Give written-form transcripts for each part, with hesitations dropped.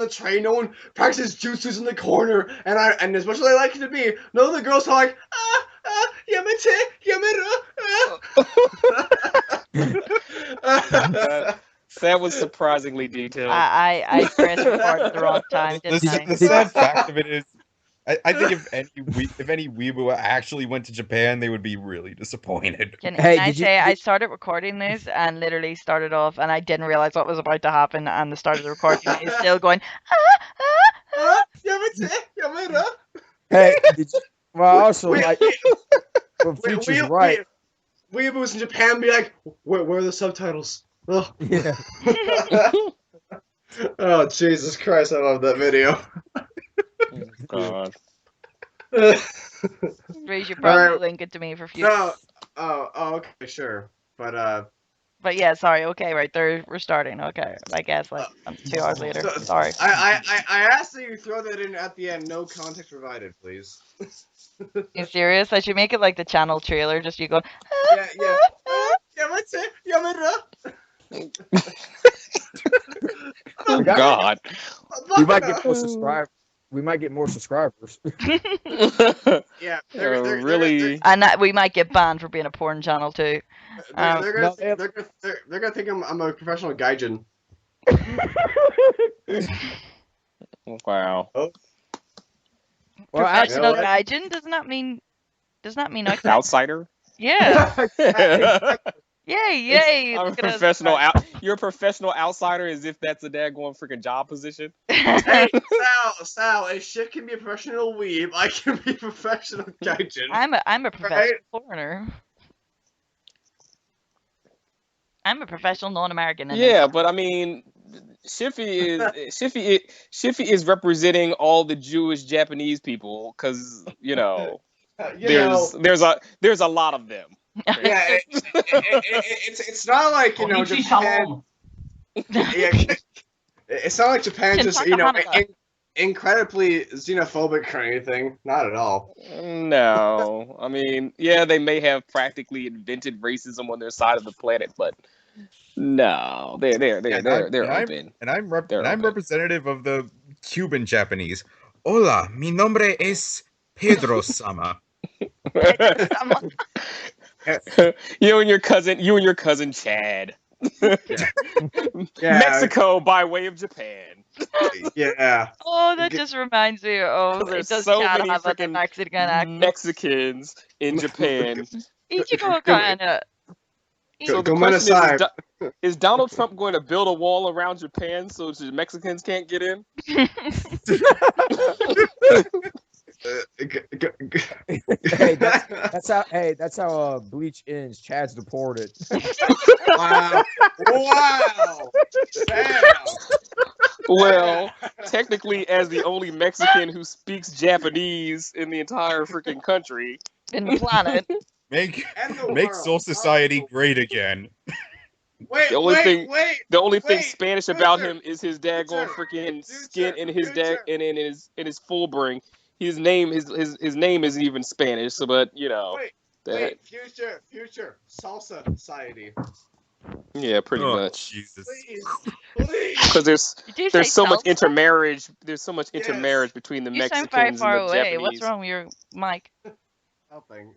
the train, no one practices jutsus in the corner, and as much as I like it to be, none of the girls are like, yamete, yamera. That was surprisingly detailed. I pressed record at the wrong time, didn't I? The sad fact of it is, I think if any weeaboo actually went to Japan, they would be really disappointed. Can I say I started recording this and literally started off and I didn't realize what was about to happen and the start of the recording is still going Hey, well also like Future's right. Weeaboos in Japan be like, where are the subtitles? Oh. Yeah. Oh Jesus Christ! I love that video. God. You should probably link it to me for future. No. Oh, okay, sure. But yeah, sorry. Okay, right there, we're starting. Okay, I guess like 2 hours later. Sorry. I asked that you throw that in at the end. No context provided, please. You serious? I should make it like the channel trailer. Just you go. Yeah. Oh God. We might get more subscribers. We might get more subscribers. Yeah, really. And we might get banned for being a porn channel too. They're gonna think I'm a professional gaijin. Wow. Oh. Well, professional gaijin doesn't that mean outsider? Yeah. Yay! I'm a professional You're a professional outsider, as if that's a daggone freaking job position. Hey, Sal, a shit can be a professional weeb. I can be a professional gaijin. I'm a professional foreigner. I'm a professional non-American. Yeah, but I mean, Shiffy is representing all the Jewish Japanese people, because there's a lot of them. Yeah, it's not like Japan. Yeah, it's not like Japan just incredibly xenophobic or anything. Not at all. No, I mean, yeah, they may have practically invented racism on their side of the planet, but no, they're open. I'm representative of the Cuban Japanese. Hola, mi nombre es Pedro Sama. You and your cousin Chad. Yeah. Mexico by way of Japan. Yeah. Oh, that just reminds me. Oh, there's does so Chad many have a freaking Mexican accent? Mexicans in Japan. Ichigo kinda. So the question is Donald Trump going to build a wall around Japan so the Mexicans can't get in? Hey, that's how Bleach ends. Chad's deported. Wow. Damn. Well, technically, as the only Mexican who speaks Japanese in the entire freaking country, in the planet, make Soul Society great again. The only thing Spanish about him is his daggone freaking skin and in his full bring. His name isn't even Spanish, so but future salsa society. Yeah, pretty much. Jesus. Because there's so much intermarriage. There's so much intermarriage between the Mexicans sound very far and the away. Japanese. What's wrong with your mic? Nothing.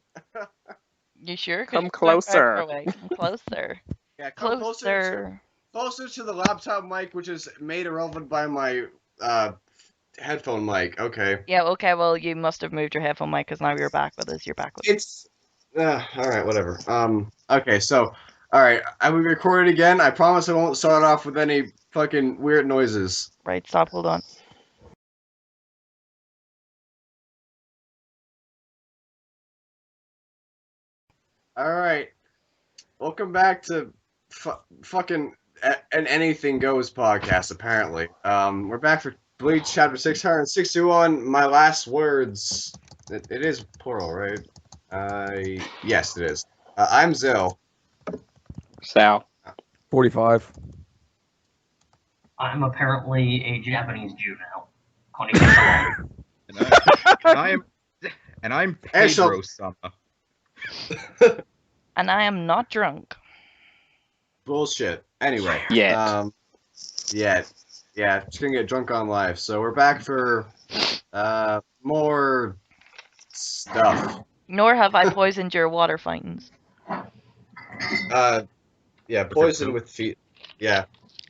You sure? Come closer. Come closer. Yeah, come closer to the laptop mic, which is made irrelevant by my headphone mic. Okay. Yeah. Okay. Well, you must have moved your headphone mic because now you're back with us. You're back with us. All right. Whatever. Okay. So. All right. I will record it again. I promise I won't start off with any fucking weird noises. Right. Stop. Hold on. All right. Welcome back to fucking an Anything Goes podcast. Apparently, we're back for Bleach chapter 661. My last words. It is plural, right? Yes, it is. I'm Zill. Sal. 45. I'm apparently a Japanese juvenile. Konnichiwa. and I'm Pedro Sama. And I am not drunk. Bullshit. Anyway. Yeah. Yeah. Yeah, just gonna get drunk on life. So we're back for more stuff. Nor have I poisoned your water fountains. Yeah, poison with feet. Yeah.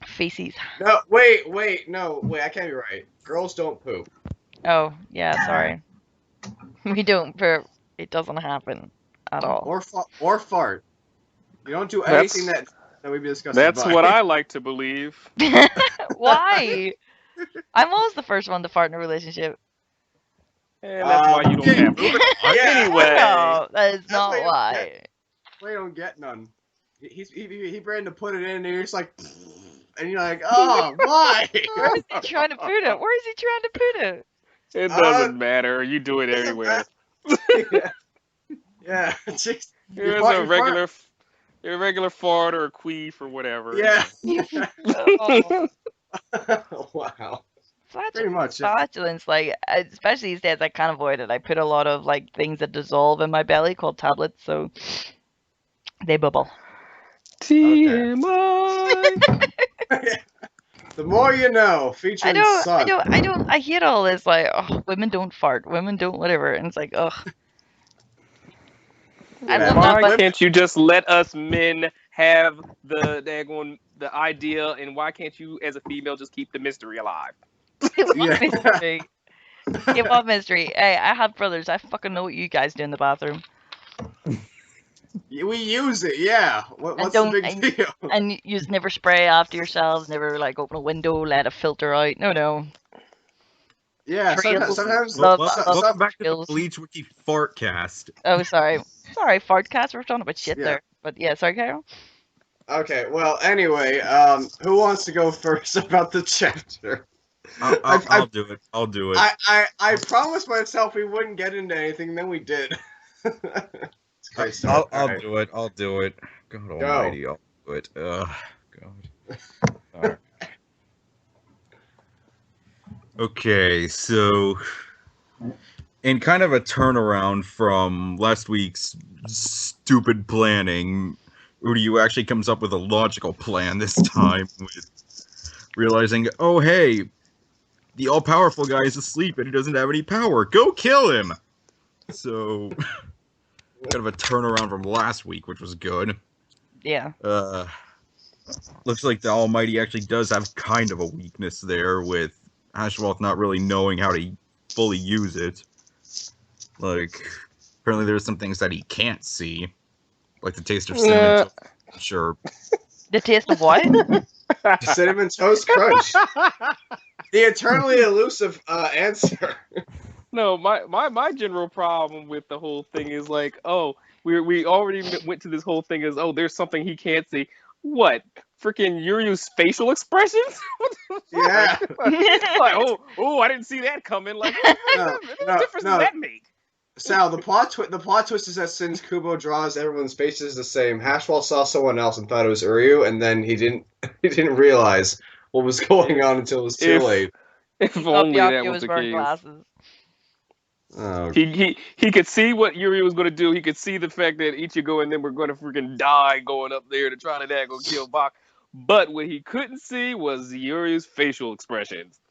Feces. No, wait, I can't be right. Girls don't poop. Oh, yeah, sorry. We don't, it doesn't happen at all. Or fart. You don't do anything that we'd be disgusted That's by. what I like to believe. Why? I'm always the first one to fart in a relationship. And that's why you don't have one. Anyway. No, that is That's not why why. We don't get none. He ran to put it in, and you're just like, and you're like, oh, why? Where is he trying to put it? Where is he trying to put it? It doesn't matter. You do it anywhere. Yeah. Just, It was a regular fart or a queef or whatever. Yeah. Oh. Wow. Pretty much. Flatulence, like especially these days, I can't avoid it. I put a lot of like things that dissolve in my belly called tablets, so they bubble. TMI. The more you know, featuring Sun. I hate all this like, oh, women don't fart, women don't whatever, and it's like, ugh. Why can't you just let us men have the idea, and why can't you, as a female, just keep the mystery alive? Mystery. Give up mystery. Hey, I have brothers. I fucking know what you guys do in the bathroom. We use it, yeah. What's the big deal? And you never spray after yourselves, never like open a window, let a filter out. No. Yeah, sometimes. Welcome back to the Bleach Wiki Fartcast. Oh, sorry, Fartcast. We're talking about shit there, but yeah, sorry, Carol. Okay, well, anyway, who wants to go first about the chapter? I'll do it. I'll do it. I promised myself we wouldn't get into anything, and then we did. I'll do it. I'll do it. God almighty, I'll do it. God. All right. Okay, so in kind of a turnaround from last week's stupid planning, Uryu actually comes up with a logical plan this time, with realizing, oh hey, the all-powerful guy is asleep and he doesn't have any power. Go kill him! So, kind of a turnaround from last week, which was good. Yeah. Looks like the Almighty actually does have kind of a weakness there, with Ashwalth not really knowing how to fully use it. Like, apparently there's some things that he can't see, like the taste of cinnamon toast. Sure. The taste of what? Cinnamon Toast Crunch. The eternally elusive answer. No, my general problem with the whole thing is like, oh, we already went to this whole thing as, oh, there's something he can't see. What? Freaking Yuryu's facial expressions? Yeah. Like, oh, I didn't see that coming. Like, what difference does that make? Sal, the plot twist is that since Kubo draws everyone's faces the same, Hashwell saw someone else and thought it was Uryu, and then he didn't realize what was going on until it was too late. If only that was the case. Glasses. Oh. He could see what Yuri was going to do. He could see the fact that Ichigo and them were going to freaking die going up there to try to go kill Bach. But what he couldn't see was Yuri's facial expressions.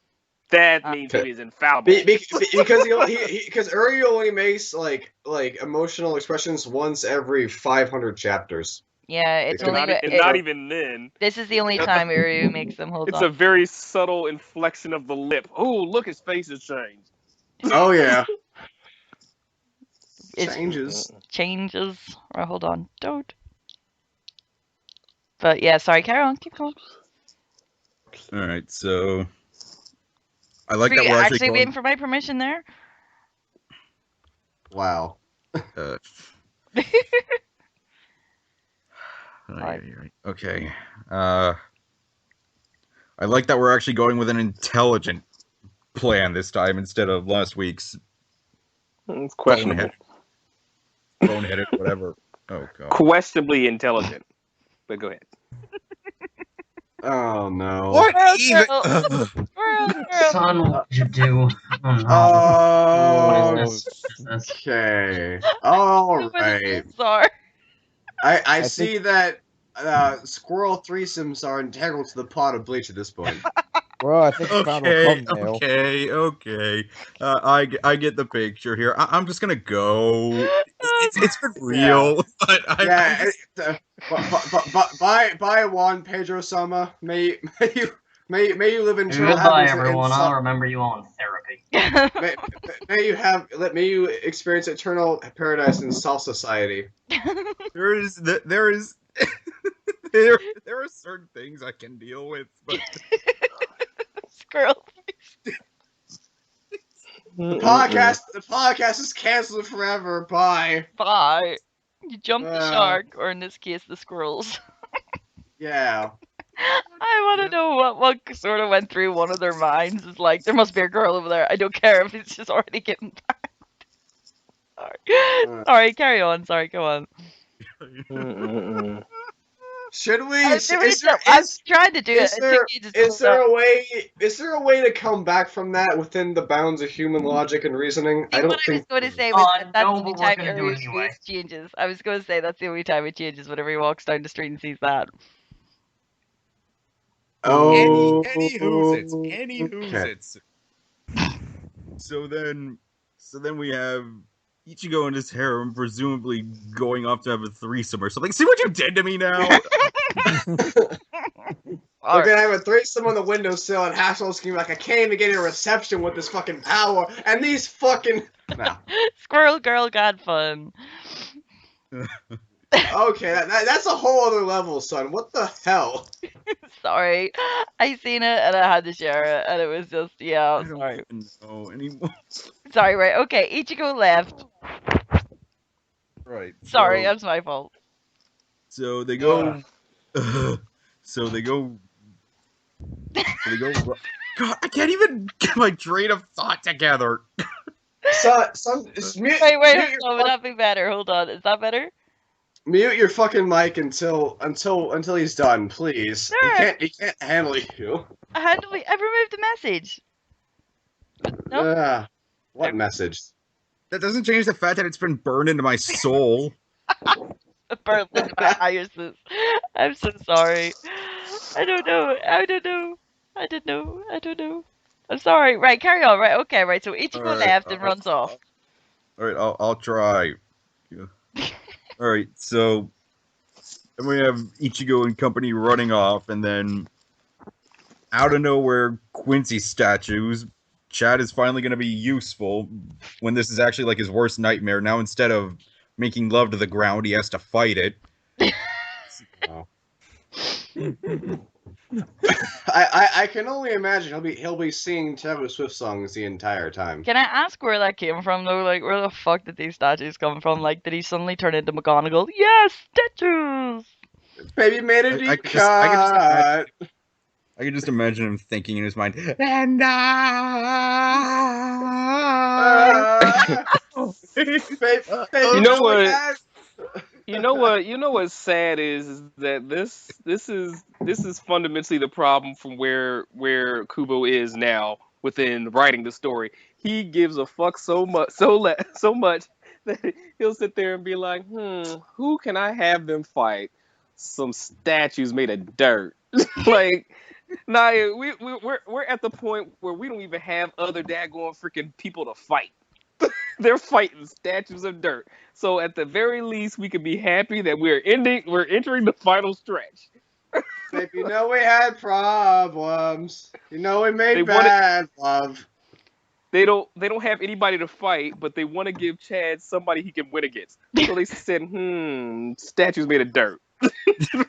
That means he is infallible. Because Uryu only makes like emotional expressions once every 500 chapters. Yeah, it's not even then. This is the only time Uryu makes them hold on. It's a very subtle inflection of the lip. Oh, look, his face has changed. Oh yeah. Changes. Right, hold on. Don't. But yeah, sorry, carry on. Keep going. Alright, so I like that we're actually waiting for my permission there. Wow. Okay. I like that we're actually going with an intelligent plan this time instead of last week's. It's questionable. Boneheaded, whatever. Oh god. Questionably intelligent. But go ahead. Oh no. What even? Son, what did you do? Oh no. Oh, okay. All right. Sorry. I see that squirrel threesomes are integral to the plot of Bleach at this point. Well, I think I found a thumbnail. Okay. I get the picture here. I'm just gonna go. It's been real, but yeah. Bye, Juan Pedro Sama. May you live in eternal Goodbye, happiness everyone. I'll remember you on therapy. may you experience eternal paradise in Soul Society. there is there are certain things I can deal with, but Squirrel. The podcast is canceled forever. Bye. Bye. You jumped the shark, or in this case, the squirrels. Yeah. I want to know what sort of went through one of their minds. Is like, there must be a girl over there. I don't care if it's just already getting back. Sorry, carry on. Sorry, go on. Should we? I'm trying to do it. Is there a way to come back from that within the bounds of human logic and reasoning? See, I don't what think. I was going to say was that's the no, only but we're time gonna do it Ariel's anyway. face changes. I was going to say that's the only time it changes whenever he walks down the street and sees that. Oh. Any who's it. So then we have Ichigo and his harem presumably going off to have a threesome or something. See what you did to me now? We're gonna have a threesome on the windowsill, and Hazel's gonna be like, I can't even get a reception with this fucking power, and these fucking... No. Squirrel Girl got fun. Okay, that's a whole other level, son. What the hell? Sorry. I seen it, and I had to share it, and it was just, yeah, I don't sorry. even know anymore. Sorry, right, okay, Ichigo left. Right. Sorry, that's my fault. So they go... So they go... God, I can't even get my train of thought together. Mute, Wait, mute hold on, that'd be better. Hold on, is that better? Mute your fucking mic until he's done, please. Sure. He can't handle you. I've removed the message. Nope. What message? That doesn't change the fact that it's been burned into my soul. Burned into my irises. I'm so sorry. I don't know. I'm sorry. Right, carry on. Right, okay, right. So Ichigo left and runs off. Alright, I'll try. Yeah. Alright, so then we have Ichigo and company running off, and then out of nowhere, Quincy statues. Chad is finally going to be useful when this is actually like his worst nightmare. Now instead of making love to the ground, he has to fight it. I can only imagine he'll be singing Taylor Swift songs the entire time. Can I ask where that came from though? Like, where the fuck did these statues come from? Like, did he suddenly turn into McGonagall? Yes, statues. Baby made a deep cut. I can just imagine him thinking in his mind, and You know what's sad is that this is fundamentally the problem from where Kubo is now within writing the story. He gives a fuck so much that he'll sit there and be like, who can I have them fight? Some statues made of dirt. Like, nah, we're at the point where we don't even have other daggone freaking people to fight. They're fighting statues of dirt. So at the very least, we could be happy that we're entering the final stretch. Babe, you know we had problems. You know we made bad love. They don't have anybody to fight, but they want to give Chad somebody he can win against. So they said, statues made of dirt.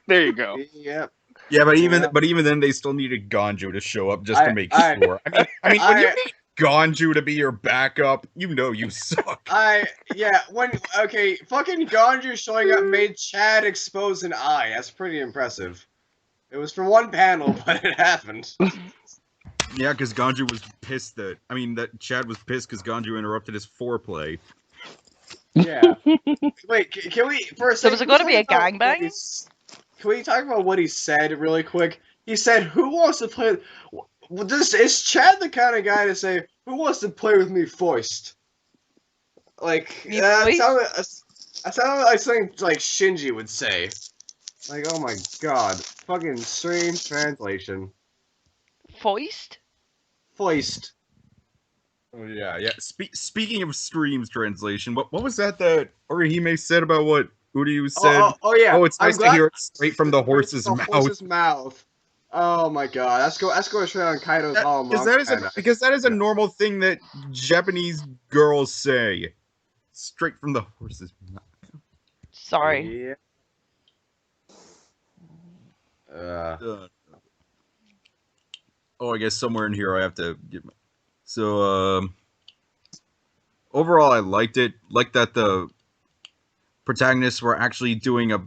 There you go. Yep. Yeah, but even then, they still needed Ganju to show up just to make sure. I mean, when you need Ganju to be your backup, you know you suck. Fucking Ganju showing up made Chad expose an eye. That's pretty impressive. It was for one panel, but it happened. Yeah, because Ganju was pissed that Chad was pissed because Ganju interrupted his foreplay. Yeah. Wait, can we for a second? So was it going to be a gangbang? Can we talk about what he said really quick? He said, "Who wants to play?" Is Chad the kind of guy to say, "Who wants to play with me first?" Like that sounded like something like Shinji would say. Like, oh my god, fucking strange translation. Foist? Foist. Oh yeah. Speaking of streams translation, what was that Orihime said about what Uryu said? Yeah. Oh, it's nice to hear it straight from the horse's mouth. Horse's mouth. Oh my god, let's go straight on Kaido's home. Because that is a normal thing that Japanese girls say. Straight from the horse's mouth. Sorry. Yeah. Oh, I guess somewhere in here I have to get. So, overall, I liked it. Like that the protagonists were actually doing a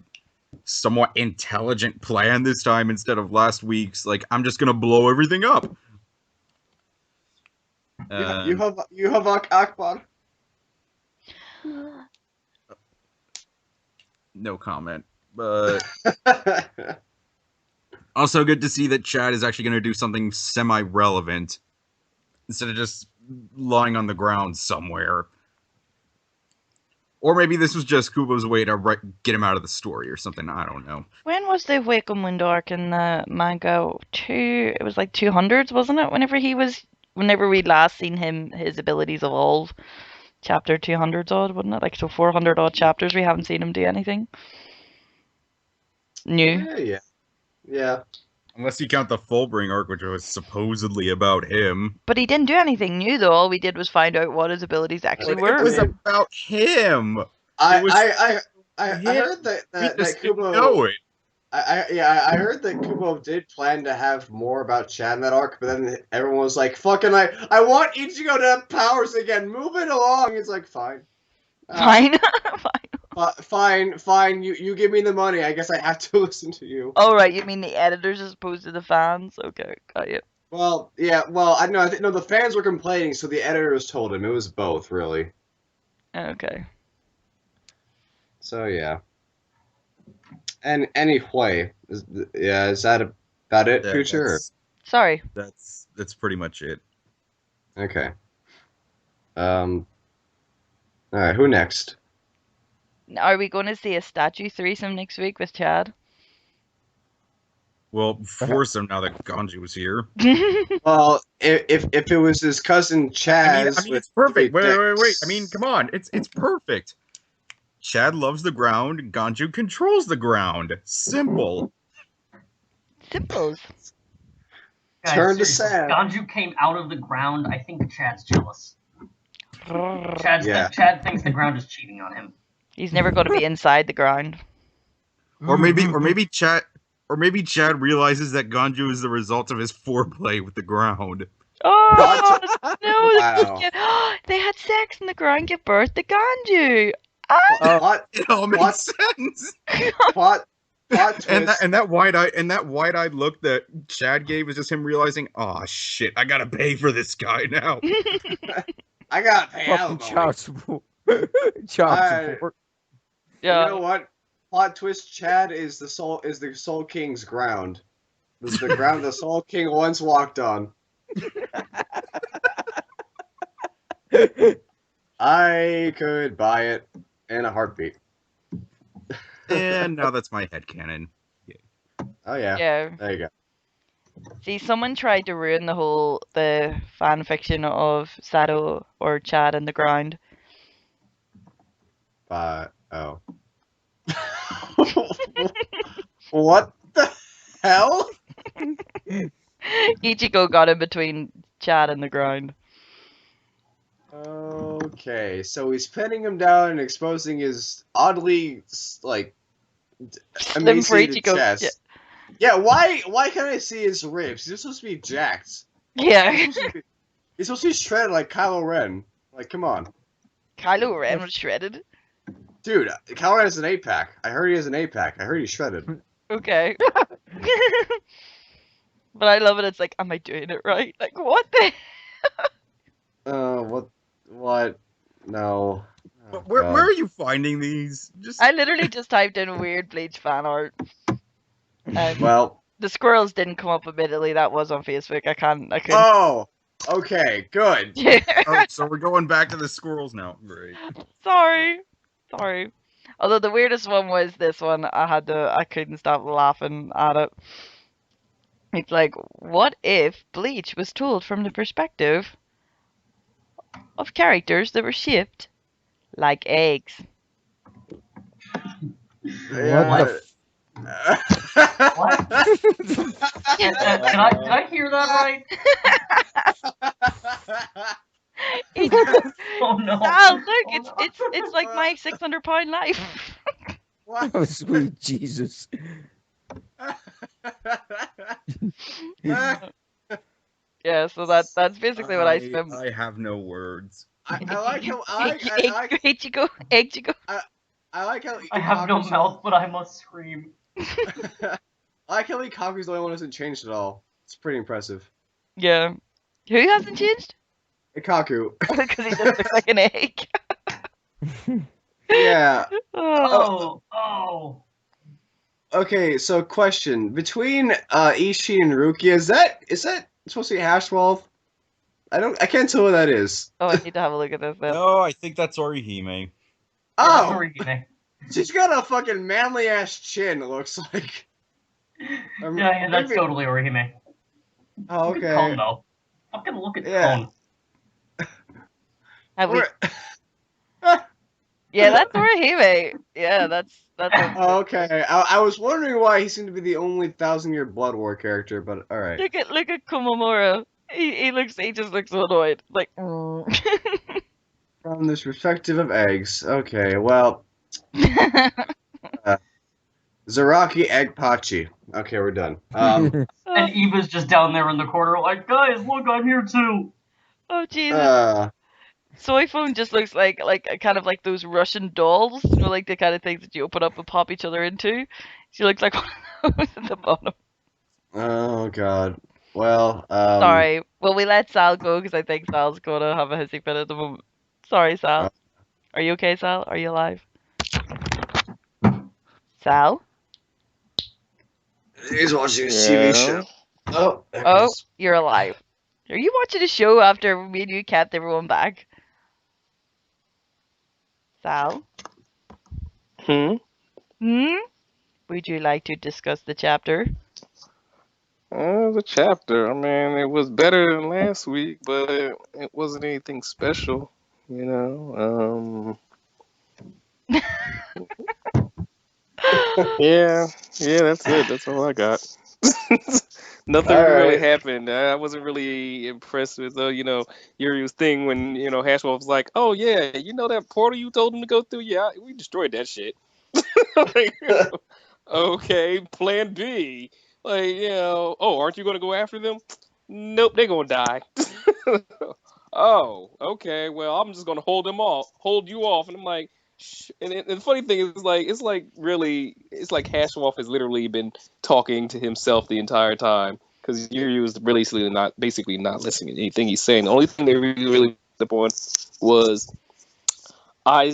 somewhat intelligent plan this time instead of last week's. Like, I'm just gonna blow everything up. You have Akbar. No comment. But also good to see that Chad is actually going to do something semi-relevant instead of just lying on the ground somewhere. Or maybe this was just Kubo's way to get him out of the story or something. I don't know. When was the Wake on Moon arc in the manga? It was like 200s, wasn't it? Whenever we last seen his abilities evolve. Chapter 200's odd, wasn't it? Like, so 400 odd chapters we haven't seen him do anything new. Yeah. Unless you count the Fullbring arc, which was supposedly about him. But he didn't do anything new, though. All we did was find out what his abilities actually were. It was about him. I heard that Kubo know it. I heard that Kubo did plan to have more about Chad in that arc, but then everyone was like, "Fucking I want Ichigo to have powers again. Move it along." It's like, fine. Fine. You give me the money. I guess I have to listen to you. Oh right, you mean the editors as opposed to the fans? Okay, got you. Well, yeah. Well, I know. The fans were complaining, so the editors told him it was both, really. Okay. So yeah. And anyway, is that about it, Future? Sorry. That's pretty much it. Okay. All right. Who next? Are we going to see a statue threesome next week with Chad? Well, force him now that Ganji was here. Well, if it was his cousin Chaz, I mean it's perfect. Wait. I mean, come on, it's perfect. Chad loves the ground. Ganju controls the ground. Simple. Simples. Guys, Turn to seriously, sand. Ganju came out of the ground. I think Chad's jealous. Yeah. Chad thinks the ground is cheating on him. He's never going to be inside the ground. Or maybe Chad realizes that Ganju is the result of his foreplay with the ground. Oh no! Wow. They had sex in the ground, give birth to Ganju. It all makes sense. Plot twist. And that wide-eyed look that Chad gave is just him realizing, oh shit, I gotta pay for this guy now. I gotta pay Fucking out. child support. Child support. Yeah. You know what? Plot twist: Chad is the Soul King's ground. This is the ground the Soul King once walked on. I could buy it in a heartbeat. And now that's my headcanon. Oh yeah. Yeah. There you go. See, someone tried to ruin the fan fiction of Sato or Chad in the ground. Oh. What the hell? Ichigo got in between Chad and the ground. Okay, so he's pinning him down and exposing his oddly Slim for emaciated Ichigo. chest. Yeah, why can't I see his ribs? He's supposed to be jacked. Yeah. He's supposed to be shredded like Kylo Ren. Like, come on. Kylo Ren was shredded. Dude, Kylo Ren has an 8-pack. I heard he has an 8-pack. I heard he's shredded. Okay. But I love it. It's like, am I doing it right? Like, what the? What? No. Oh, Where are you finding these? I literally just typed in weird Bleach fan art. Well, the squirrels didn't come up immediately. That was on Facebook. I couldn't. Oh, okay, good. Yeah. Oh, so we're going back to the squirrels now. Great. Sorry. Although the weirdest one was this one. I couldn't stop laughing at it. It's like, what if Bleach was told from the perspective of characters that were shaped like eggs? What What? Did I hear that right? Oh no! Sal, look, Oh, it's like my 600-pound life. What? Oh, sweet Jesus. Yeah, so that's basically what I swim. I have no words. I like how Egg you go, egg you go. I like how I have no Ikaku's mouth, but I must scream. I like how Ikaku's the only one who hasn't changed at all. It's pretty impressive. Yeah. Who hasn't changed? Ikaku. Because he just looks like an egg. Yeah. Oh. Okay, so question. Between Ishii and Rukia, is that supposed to be Hashwolf? I can't tell what that is. Oh, I need to have a look at this then. No, I think that's Orihime. Oh! Orihime. She's got a fucking manly ass chin, it looks like. Yeah, that's totally Orihime. Oh, Look at okay. Cone, though. I'm gonna look at Yeah. Cone. Have we? Or- Yeah, that's Orihime. Yeah, that's. Oh, okay. I was wondering why he seemed to be the only 1,000-year Blood War character, but all right. Look at Komamura. He just looks so annoyed. Like. From this perspective of eggs. Okay, well, Zaraki Egg Pachi. Okay, we're done. And Eva's just down there in the corner, like, guys, look, I'm here too. Oh Jesus. Soy phone just looks like kind of like those Russian dolls, you know, like the kind of things that you open up and pop each other into. She looks like one of those at the bottom. Oh God. Well, Sorry. Well, we let Sal go because I think Sal's gonna have a hissy fit at the moment. Sorry, Sal. Are you okay, Sal? Are you alive? Sal? He's watching a TV show. Oh. there it Oh, is. you're alive. Are you watching a show after me and you kept everyone back? Sal? Would you like to discuss the chapter? The chapter. I mean, it was better than last week, but it wasn't anything special, you know. Yeah, that's it. That's all I got. Nothing really happened. I wasn't really impressed with, Yuri's thing when, Hashwolf was like, oh, yeah, you know that portal you told him to go through? Yeah, we destroyed that shit. Like, okay, plan B. Like, oh, aren't you going to go after them? Nope, they're going to die. Oh, okay, well, I'm just going to hold you off. And I'm like, and the funny thing is, it's like Hashwolf has literally been talking to himself the entire time because Yuri was basically not listening to anything he's saying. The only thing they really picked up on was Bach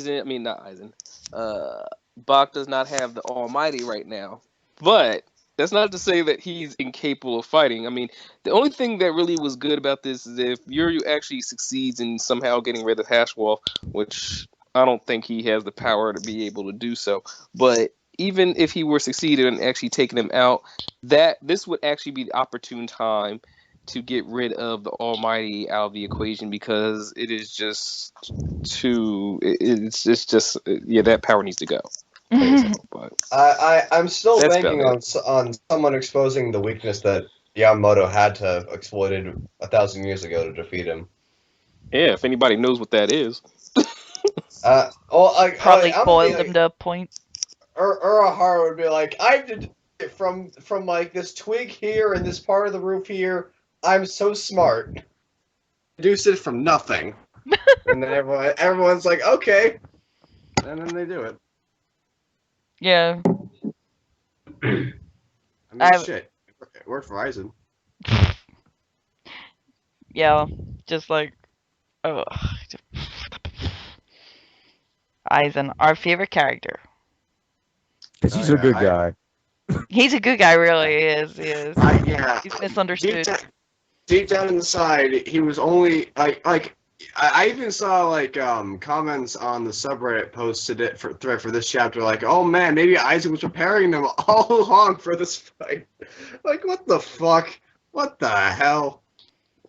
does not have the Almighty right now, but that's not to say that he's incapable of fighting. I mean, the only thing that really was good about this is if Yuri actually succeeds in somehow getting rid of Hashwolf, which I don't think he has the power to be able to do so. But even if he were succeeded in actually taking him out, this would actually be the opportune time to get rid of the Almighty out of the equation because it is just that power needs to go. But I'm still that's banking on someone exposing the weakness that Yamamoto had to have exploited 1,000 years ago to defeat him. Yeah, if anybody knows what that is. Probably boiled him to a point. Urahara would be like, I did it from like this twig here and this part of the roof here. I'm so smart. Deduced it from nothing. And then everyone's like, okay. And then they do it. Yeah. I mean, shit. It worked for Aizen. Yeah, just like... Aizen, our favorite character. Because he's a good guy. He's a good guy, really. He is. Yeah. He's misunderstood. Deep down inside, he was only like I even saw like comments on the subreddit posted it for thread for this chapter, like, oh man, maybe Isaac was preparing them all along for this fight. Like, what the fuck? What the hell?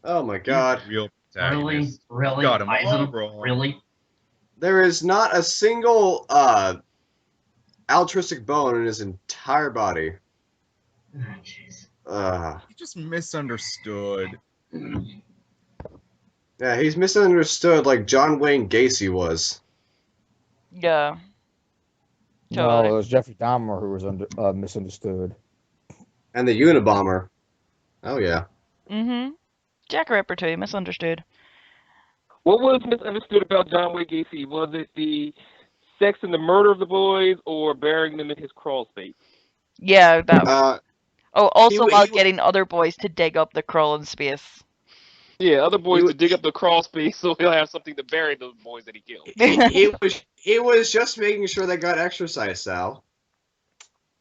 Oh my god. Real Really? protagonist. Really? Got 'em all Aizen? wrong. Really? There is not a single altruistic bone in his entire body. Oh, jeez. He just misunderstood. Yeah, he's misunderstood like John Wayne Gacy was. Yeah. No, Totally. it was Jeffrey Dahmer who was misunderstood. And the Unabomber. Oh yeah. Mm-hmm. Jack Ripper too, misunderstood. What was misunderstood about John Wayne Gacy? Was it the sex and the murder of the boys, or burying them in his crawl space? Yeah, that. Also he- while he- getting other boys to dig up the crawling space. Yeah, other boys He- to dig up the crawl space so he'll have something to bury those boys that he killed. he was just making sure they got exercise, Sal.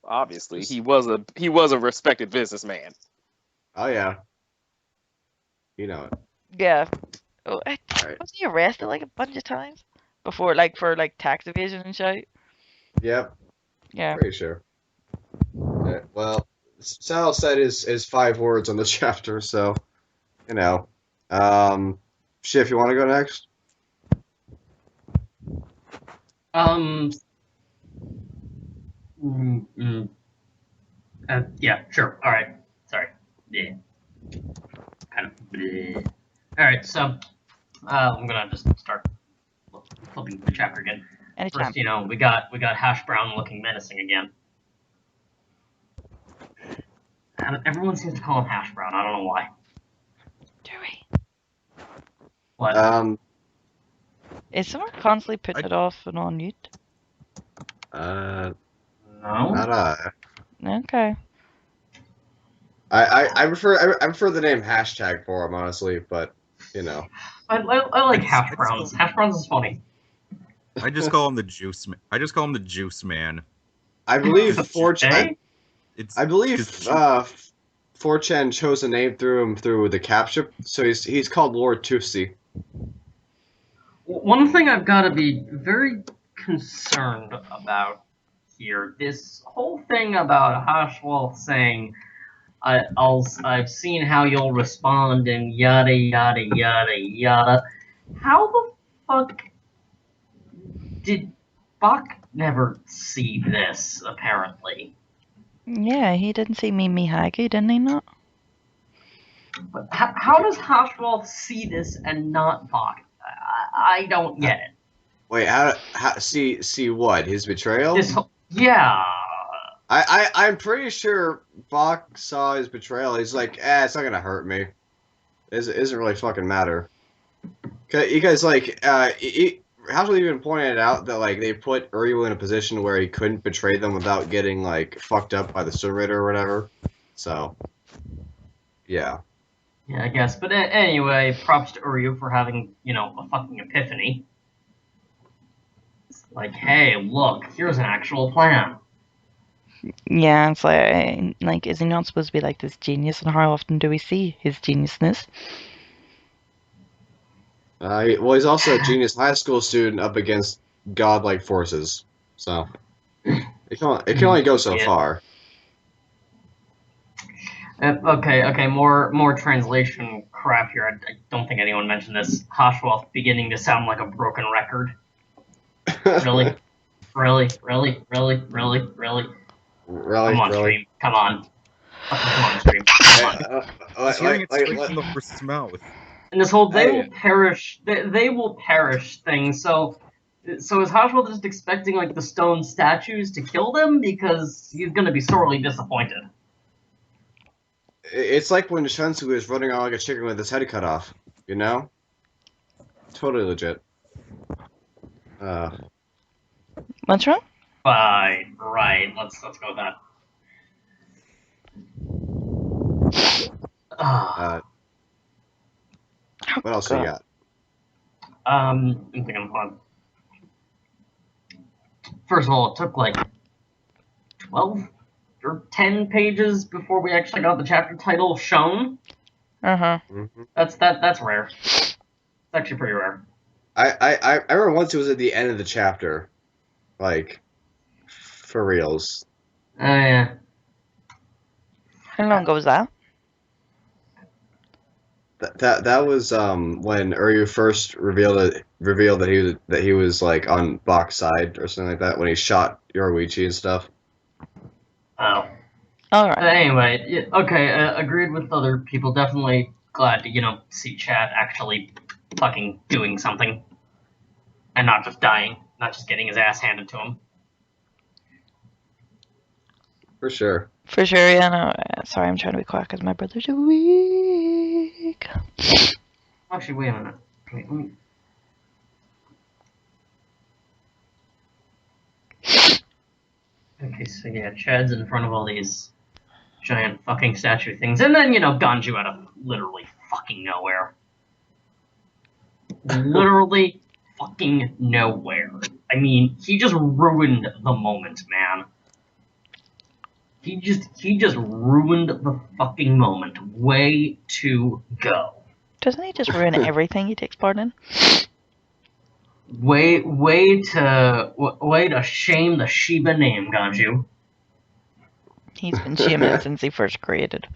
Obviously, he was a respected businessman. Oh yeah. You know it. Yeah. Oh, Right. was he arrested like a bunch of times before, like for like tax evasion and shit? Yep. Yeah. Pretty sure. Yeah, well, Sal said his 5 words on the chapter, so you know. Shiv, you want to go next? Yeah, sure. All right. Sorry. Yeah. Kind of. Bleh. All right. So, I'm gonna just start flipping the chapter again. Anytime. First, we got Hash Brown looking menacing again. And everyone seems to call him Hash Brown. I don't know why. Do we? What? Is someone constantly putting it off and on mute? No. Not I. Okay. I prefer the name hashtag for him, honestly, but you know. I like Hash Browns. Hash Browns is funny. I just call him the juice. I just call him the juice man. I believe Hey? 4chan. It's I believe 4chan chose a name through the capture, so he's called Lord Tootsie. One thing I've got to be very concerned about here, this whole thing about Hashwolf saying, I've seen how you'll respond and yada yada yada yada. How the fuck did Bach never see this, apparently? Yeah, he didn't see Mimi Haggy, didn't he not? But how does Hashwolf see this and not Bach? I don't get it. Wait, how see what? His betrayal? Yeah. I'm pretty sure Bach saw his betrayal. He's like, it's not gonna hurt me. It doesn't really fucking matter. Because like, Hazel even pointed out that like they put Uryu in a position where he couldn't betray them without getting like fucked up by the Surveytor or whatever. So, yeah. Yeah, I guess. But anyway, props to Uryu for having, a fucking epiphany. It's like, hey, look, here's an actual plan. Yeah, it's like, is he not supposed to be like this genius, and how often do we see his geniusness? Well, he's also a genius high school student up against godlike forces. So, it can only go so far. Okay, more translation crap here. I don't think anyone mentioned this. Hashwolf beginning to sound like a broken record. Really? Really? Come on, stream. Come on. Fucking come on, stream. Come on. He's hearing it straight from the horse's mouth. And this whole they will perish thing. So is Hashwolf just expecting like the stone statues to kill them because he's gonna be sorely disappointed? It's like when Shunsu is running on like a chicken with his head cut off, you know? Totally legit. What's wrong? Right. Let's go with that. What else you got? I'm thinking of one. First of all, it took like 12 or 10 pages before we actually got the chapter title shown. Uh-huh. Mm-hmm. That's rare. actually pretty rare. I remember once it was at the end of the chapter, like for reals. Yeah. How long ago was that? That was when Uryu first revealed that he was like on Bach's side or something like that when he shot Yoruichi and stuff. Oh. All right. But anyway, yeah, okay. Agreed with other people. Definitely glad to see Chad actually fucking doing something, and not just dying, not just getting his ass handed to him. For sure. For sure, yeah. No, sorry, I'm trying to be quiet because my brother's weak. Actually, wait a minute. Wait, let me. Okay, so yeah, Chad's in front of all these giant fucking statue things, and then Ganju out of literally fucking nowhere. Literally fucking nowhere. I mean, he just ruined the moment, man. He just ruined the fucking moment. Way to go. Doesn't he just ruin everything he takes part in? Way to shame the Shiba name, Ganju. He's been shaming since he first created.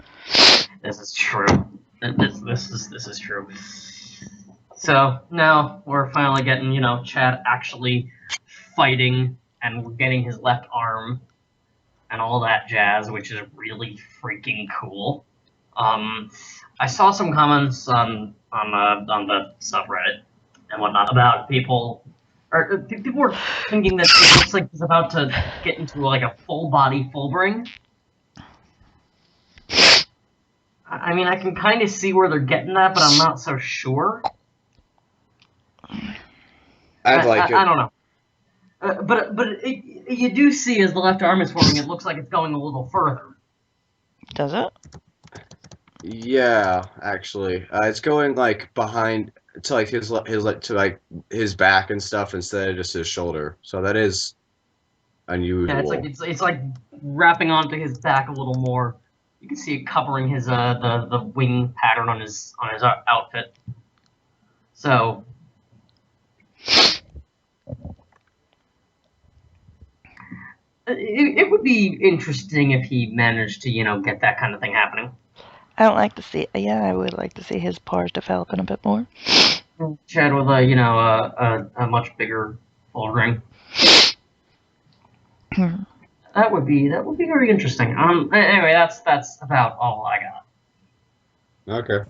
This is true. This is true. So now we're finally getting, Chad actually fighting, and we're getting his left arm and all that jazz, which is really freaking cool. I saw some comments on the subreddit and whatnot about people were thinking that it looks like he's about to get into like a full body full bring. I mean, I can kind of see where they're getting that, but I'm not so sure. I'd like it. I don't know. But you do see as the left arm is forming, it looks like it's going a little further. Does it? Yeah, actually, it's going like behind to like his back and stuff instead of just his shoulder. So that is unusual. Yeah, it's like wrapping onto his back a little more. You can see it covering his the wing pattern on his outfit. So it would be interesting if he managed to get that kind of thing happening. I don't like to see. Yeah, I would like to see his powers developing a bit more. Chad with a much bigger full ring. That would be very interesting. Anyway, that's about all I got. Okay.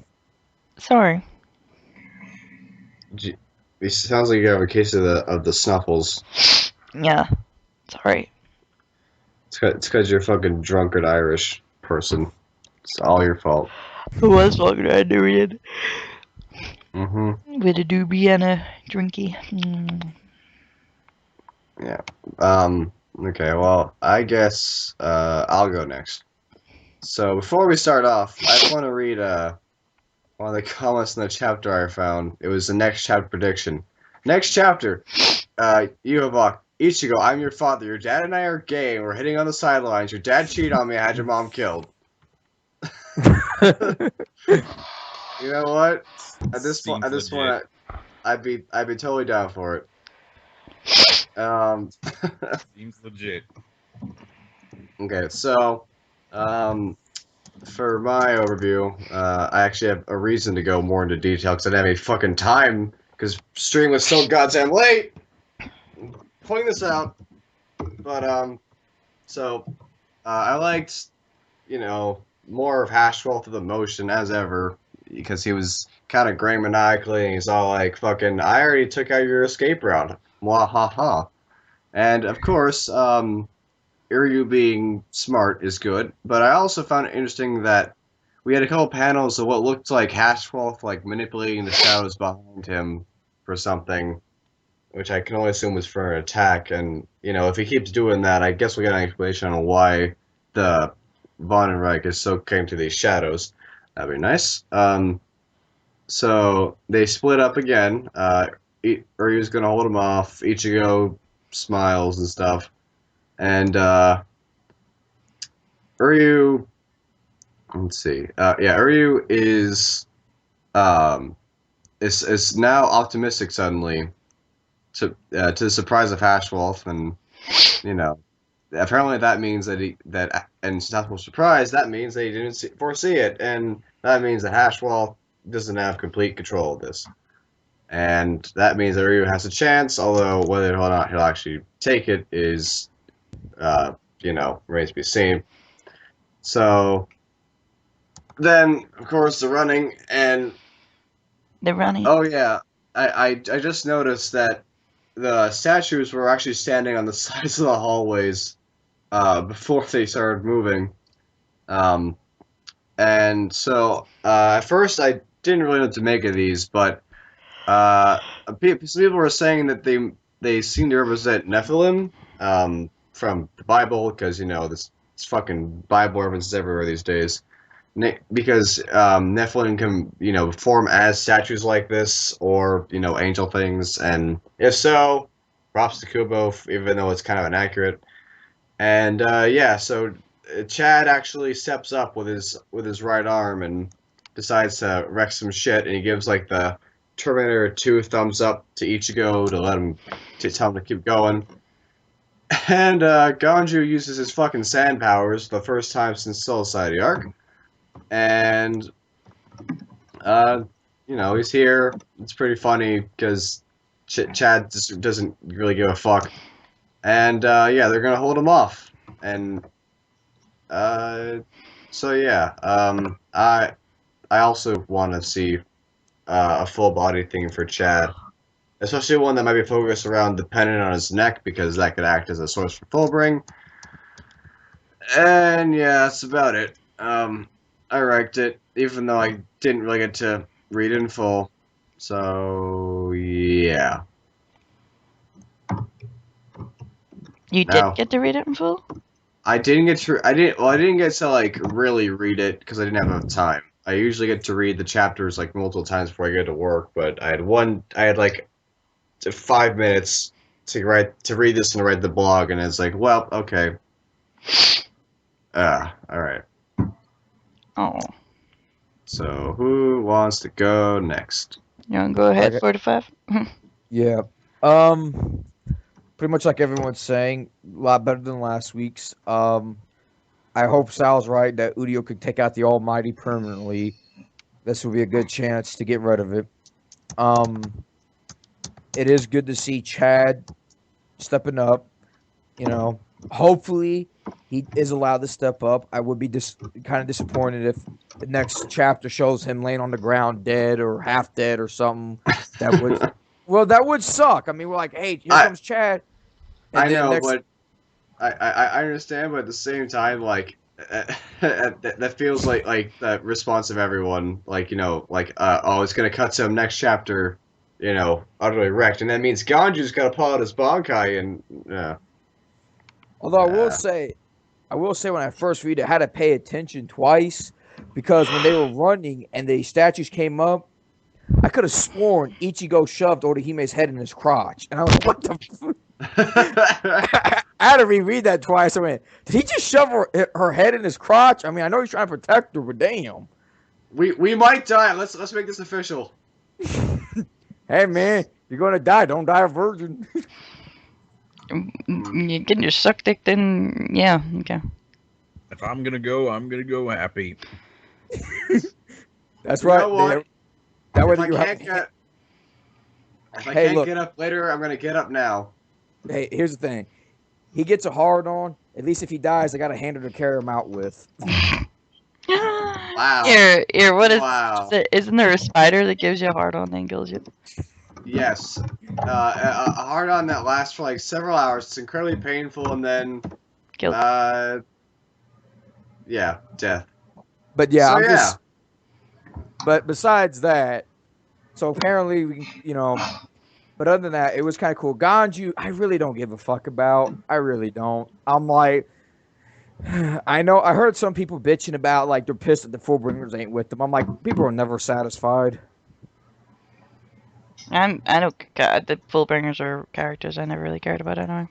Sorry. It sounds like you have a case of the snuffles. Yeah. Sorry. It's because you're a fucking drunkard Irish person. It's all your fault. I was fucking Andorian. Mm-hmm. With a doobie and a drinky. Yeah. Okay, well, I guess I'll go next. So before we start off, I just want to read one of the comments in the chapter I found. It was the next chapter prediction. Next chapter, Yuhabak, Ichigo, I'm your father. Your dad and I are gay, and we're hitting on the sidelines. Your dad cheated on me. I had your mom killed. You know what? At this point, I'd be totally down for it. Seems legit. Okay, so, for my overview, I actually have a reason to go more into detail because I didn't have any fucking time because stream was so goddamn late. Putting this out, but so I liked, more of Hashwell through the motion as ever because he was kind of gray maniacally and he's all like, "Fucking, I already took out your escape route." Mwahaha. And of course, Iryu being smart is good, but I also found it interesting that we had a couple panels of what looked like Hashwolf like manipulating the shadows behind him for something, which I can only assume was for an attack. And if he keeps doing that, I guess we'll get an explanation on why the Von and Reich is so came to these shadows. That'd be nice. So they split up again. Ryu's gonna hold him off. Ichigo smiles and stuff. And Ryu, let's see. Ryu is is now optimistic suddenly, to the surprise of Hashwolf, and apparently that means and it's not much surprise. That means they didn't foresee it, and that means that Hashwolf doesn't have complete control of this, and that means that Ryu has a chance. Although whether or not he'll actually take it is, remains to be seen. So then, of course, the running and The running. oh yeah, I just noticed that the statues were actually standing on the sides of the hallways before they started moving. And so at first I didn't really know what to make of these, but some people were saying that they seem to represent Nephilim from the Bible, because this fucking Bible references everywhere these days. Because Nephilim can form as statues like this, or angel things, and if so, props to Kubo, even though it's kind of inaccurate. And so Chad actually steps up with his right arm and decides to wreck some shit, and he gives like the Terminator 2 thumbs up to Ichigo to tell him to keep going. And Ganju uses his fucking sand powers for the first time since Soul Society arc. And he's here. It's pretty funny because Chad just doesn't really give a fuck. And they're gonna hold him off. And I also want to see a full body thing for Chad, especially one that might be focused around the pendant on his neck, because that could act as a source for Fullbring. And yeah, that's about it. I liked it, even though I didn't really get to read it in full. So yeah. You did get to read it in full? I didn't get to like really read it because I didn't have enough time. I usually get to read the chapters like multiple times before I get to work, but I had like 5 minutes to read this and write the blog, and it's like, well, okay. All right. Oh. So who wants to go next? You want to go ahead, Okay. 45? Yeah. Pretty much like everyone's saying, a lot better than last week's. I hope Sal's right that Udio could take out the Almighty permanently. This will be a good chance to get rid of it. It is good to see Chad stepping up. Hopefully he is allowed to step up. I would be kind of disappointed if the next chapter shows him laying on the ground dead or half dead or something. That would suck. I mean, we're like, hey, here comes Chad. And I know, but I understand, but at the same time, like that feels like the response of everyone, like it's gonna cut to him next chapter, utterly wrecked, and that means Ganju's gotta pull out his Bankai, and although I will say when I first read it, I had to pay attention twice, because when they were running and the statues came up, I could have sworn Ichigo shoved Orihime's head in his crotch, and I was like, what the I had to reread that twice. I mean, did he just shove her head in his crotch? I mean, I know he's trying to protect her, but damn. We might die. Let's make this official. Hey man, you're gonna die. Don't die a virgin. You're getting your suck dick, then yeah, okay. If I'm gonna go happy. That's right. You know what? That way if I can't get up later, I'm gonna get up now. Hey, here's the thing. He gets a hard on. At least if he dies, I got a handle to carry him out with. Wow. Here, what is? Wow. Isn't there a spider that gives you a hard on, then kills you? Yes. A hard on that lasts for like several hours. It's incredibly painful, and then Killed. Death. But yeah, So, But besides that, so apparently, but other than that, it was kind of cool. Ganju, I really don't give a fuck about. I really don't. I'm like, I heard some people bitching about, like, they're pissed that the Fullbringers ain't with them. I'm like, people are never satisfied. I don't. God, the Fullbringers are characters I never really cared about anyway.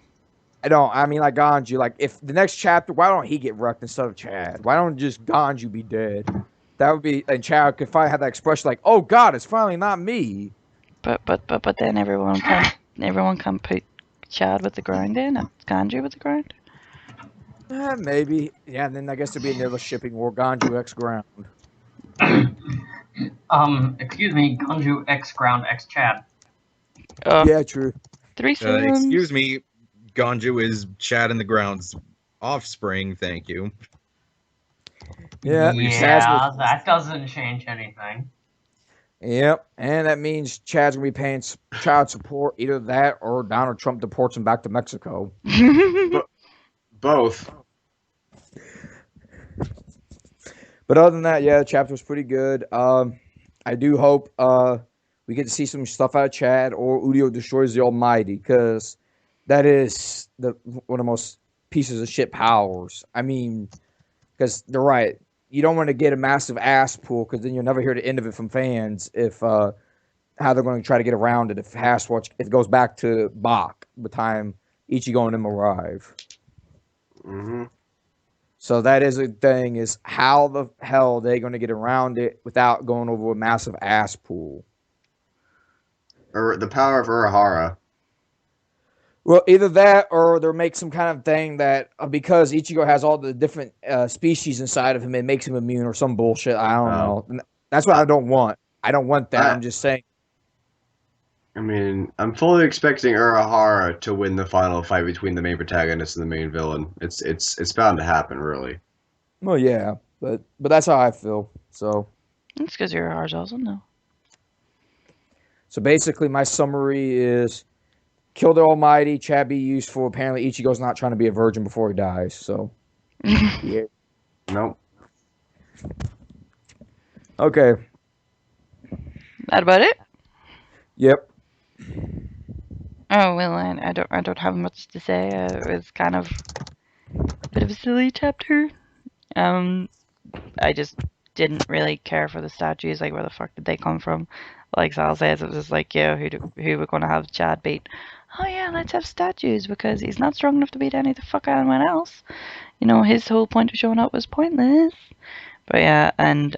I mean, like, Ganju, like, if the next chapter, why don't he get wrecked instead of Chad? Why don't just Ganju be dead? That would be, and Chad could finally have that expression like, "Oh God, it's finally not me." But then everyone can put Chad with the ground in, and Ganju with the ground. Maybe. Yeah, and then I guess there'd be another shipping war, Ganju X Ground. Excuse me, Ganju X Ground X Chad. Yeah, true. Excuse me, Ganju is Chad in the Ground's offspring, thank you. Yeah, that doesn't change anything. Yep, and that means Chad's gonna be paying child support, either that or Donald Trump deports him back to Mexico. Both. But other than that, yeah, the chapter was pretty good. I do hope we get to see some stuff out of Chad or Udio destroys the Almighty, because that is one of the most pieces of shit powers. I mean, because they're right. You don't want to get a massive ass pull, because then you'll never hear the end of it from fans if how they're going to try to get around it if it goes back to Bach, the time Ichigo and them arrive. Mm-hmm. So that is a thing, is how the hell they're going to get around it without going over a massive ass pool. Or the power of Urahara. Well, either that or they'll make some kind of thing that because Ichigo has all the different species inside of him, it makes him immune or some bullshit. I don't know. That's what I don't want. I don't want that. I'm just saying. I mean, I'm fully expecting Urahara to win the final fight between the main protagonist and the main villain. It's bound to happen, really. Well, yeah, but that's how I feel. So it's because Urahara's awesome, though. So basically, my summary is: kill the Almighty, Chad be useful. Apparently, Ichigo's not trying to be a virgin before he dies. So, yeah. Nope. Okay. That about it? Yep. Oh well, I don't have much to say. It was kind of a bit of a silly chapter. I just didn't really care for the statues. Like, where the fuck did they come from? Like Sal says, it was just like, yeah, who we're gonna have Chad beat? Oh yeah, let's have statues because he's not strong enough to beat anyone else. You know, his whole point of showing up was pointless. But yeah, and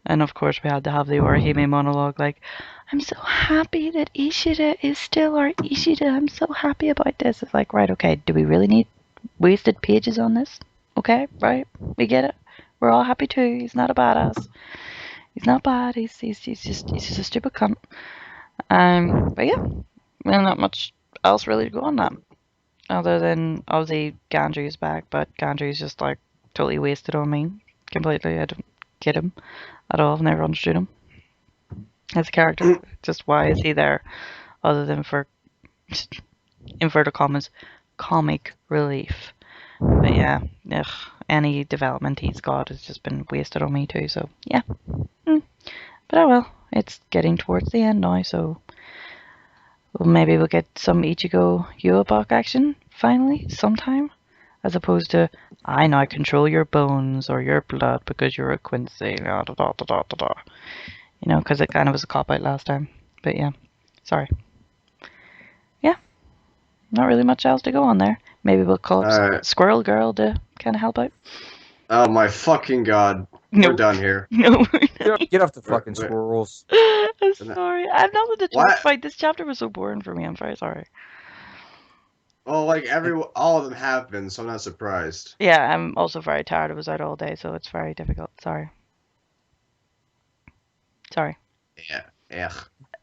of course we had to have the Orihime monologue. Like, I'm so happy that Ishida is still our Ishida. I'm so happy about this. It's like, right, okay, do we really need wasted pages on this? Okay, right, we get it. We're all happy too. He's not a badass. He's not bad. He's just a stupid cunt. But yeah, well, not much else really to go on that. Other than obviously Ganju's back, but Ganju's just like totally wasted on me completely. I don't get him at all. I've never understood him as a character. Just why is he there, other than for inverted commas comic relief? But yeah, any development he's got has just been wasted on me too. So yeah, but oh well. It's getting towards the end now, so maybe we'll get some Ichigo Yuabok action finally sometime, as opposed to I now control your bones or your blood because you're a Quincy. You know, because it kind of was a cop out last time. But yeah, sorry. Yeah, not really much else to go on there. Maybe we'll call up Squirrel Girl to kind of help out. Oh my fucking god. Nope. We're done here. No. Get off the fucking squirrels. I'm sorry. I'm not with the talk fight. This chapter was so boring for me. I'm very sorry. Well, like all of them have been, so I'm not surprised. Yeah, I'm also very tired. I was out all day, so it's very difficult. Sorry. Yeah.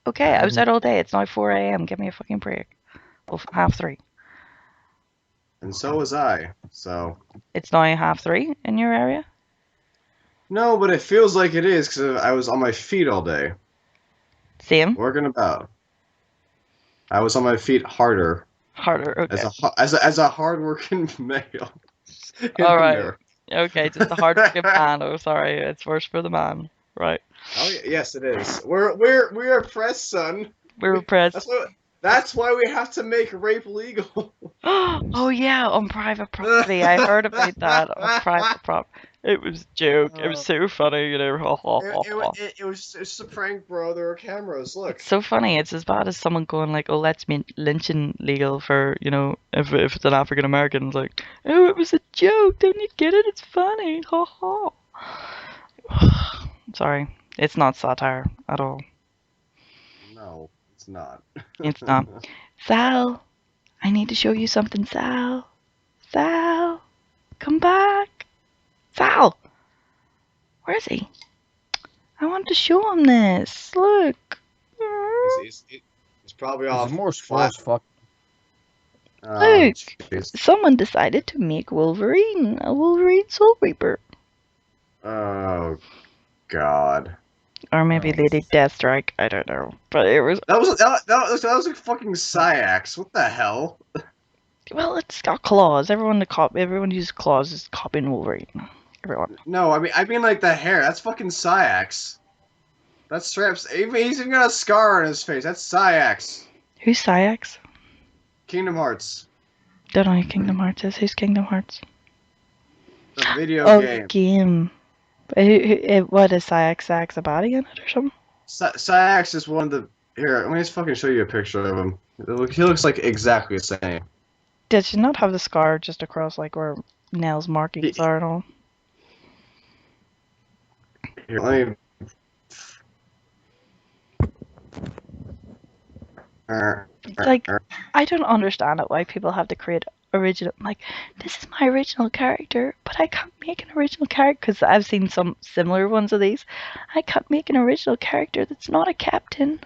Okay, I was out all day. It's now 4 a.m. Give me a fucking break. Well, 3:30. And so was I, so... It's now 3:30 in your area? No, but it feels like it is, because I was on my feet all day. Same? Working about. I was on my feet harder. Harder, okay. As a hard-working male. Alright. Okay, just a hard-working man. Oh, sorry. It's worse for the man. Right. Oh, yes, it is. We're oppressed, son. We're oppressed. That's why we have to make rape legal. Oh yeah, on private property. I heard about that on private property. It was a joke. It was so funny, you know. It was just a prank, bro. There were cameras. Look. It's so funny. It's as bad as someone going like, "Oh, let's make lynching legal for, you know, if it's an African American." It's like, "Oh, it was a joke. Don't you get it? It's funny." Ha ha. Sorry, it's not satire at all. No, it's not. It's not. Sal, I need to show you something, Sal. Sal, come back. Sal, where is he? I want to show him this. Look. He's probably off. More sports. Fuck. Oh, Look, jeez. someone decided to make Wolverine a Wolverine Soul Reaper. Oh, God. Or maybe Lady Deathstrike, I don't know. But it was... That was like fucking Syax. What the hell? Well, it's got claws. Everyone uses claws is copying Wolverine. Everyone. No, I mean like the hair. That's fucking Syax. That's straps. He's even got a scar on his face. That's Syax. Who's Syax? Kingdom Hearts. Don't know who Kingdom Hearts is. Who's Kingdom Hearts? The video game. Game. What is Syax a body in it or something? Syax is one of the... Here, let me just fucking show you a picture of him. He looks like exactly the same. Did she not have the scar just across like where Nell's markings are and all? Here, let me... It's like, I don't understand it why people have to create original, like, this is my original character, but I can't make an original character, because I've seen some similar ones of these. I can't make an original character that's not a captain,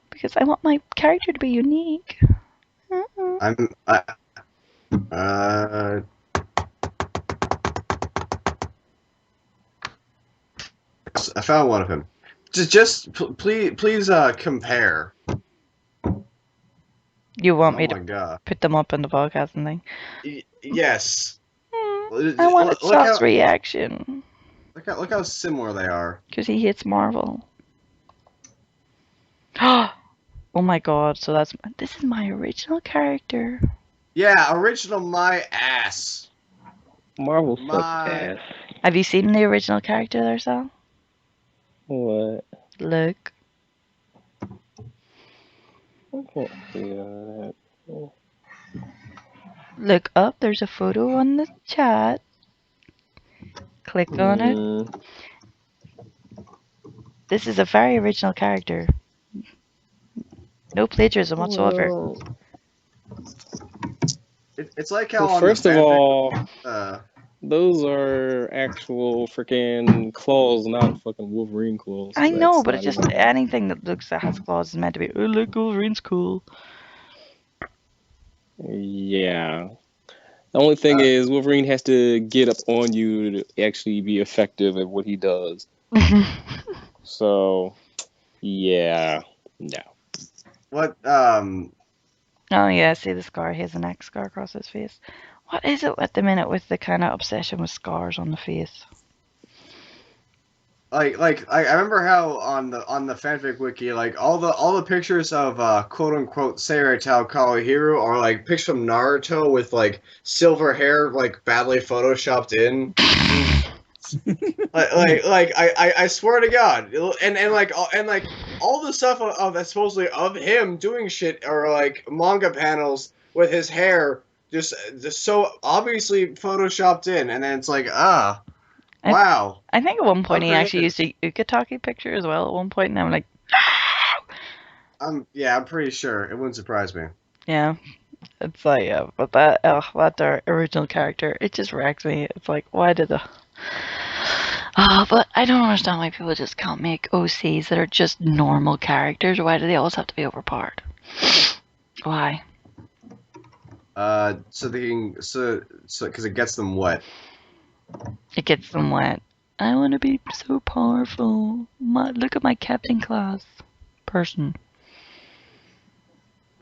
because I want my character to be unique. I found one of him. Please compare. You want me Oh to my God. put them up in the podcasting thing? Yes. I want Shot's reaction. Look how similar they are. Because he hates Marvel. Oh my God! So this is my original character. Yeah, original my ass. Marvel sucks ass. Have you seen the original character there, Sal? What? Look. I can't see that. Look up. There's a photo on the chat. Click on it. This is a very original character. No plagiarism whatsoever. It's like how first of all, those are actual freaking claws, not fucking Wolverine claws. I know, but it's just anything that has claws is meant to be. Oh, look, Wolverine's cool. Yeah. The only thing is, Wolverine has to get up on you to actually be effective at what he does. So, yeah, no. What? Oh yeah, see the scar. He has an X scar across his face. What is it at the minute with the kind of obsession with scars on the face? Like I remember how on the fanfic wiki, like all the pictures of quote unquote Seirei Kawahiru are like pictures from Naruto with like silver hair like badly photoshopped in. I swear to God, and like all the stuff of that's supposedly of him doing shit are like manga panels with his hair just so obviously photoshopped in, and then it's like wow. I think at one point he actually used a Ukitake picture as well at one point, and I'm like, yeah, I'm pretty sure. It wouldn't surprise me. Yeah. It's like, but that original character, it just wrecks me. It's like, why did the... but I don't understand why people just can't make OCs that are just normal characters. Why do they always have to be overpowered? Why? So because it gets them wet. It gets them wet. I want to be so powerful. Look at my Captain Class person.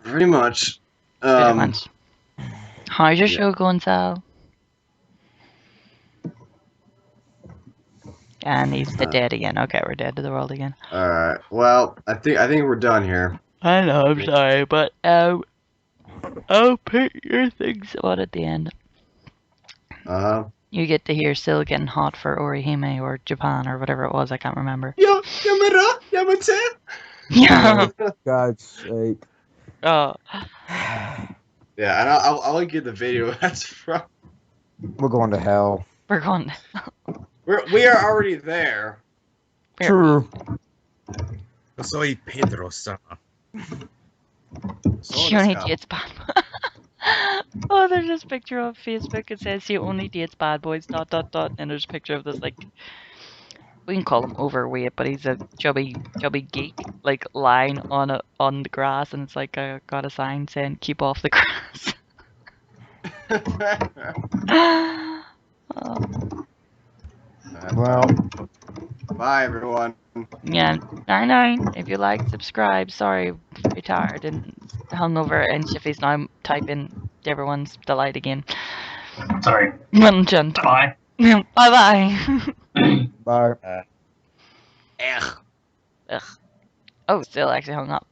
Pretty much. Pretty much. How's your show going, Sal? And he's dead again. Okay, we're dead to the world again. Alright. Well, I think we're done here. I know, I'm sorry, but I'll put your things on at the end. You get to hear Sil getting hot for Orihime or Japan or whatever it was, I can't remember. Yeah, Yamate. Yeah. God's sake. Oh. Yeah, and I'll link you the video that's from. We're going to hell. We're going. We are already there. True. Soy Pedro-san. She only dates bad boys. Oh, there's this picture on Facebook. It says she only dates bad boys. ... And there's a picture of this, like, we can call him overweight, but he's a chubby geek, like lying on the grass, and it's like got a sign saying "Keep off the grass." Oh, Well, bye everyone. yeah, 9. If you like, subscribe. Sorry, very tired and hungover, and Shiffy's now typing to everyone's delight again. Sorry. Bye. Bye bye. bye. Ugh. Ugh. Oh, still actually hung up.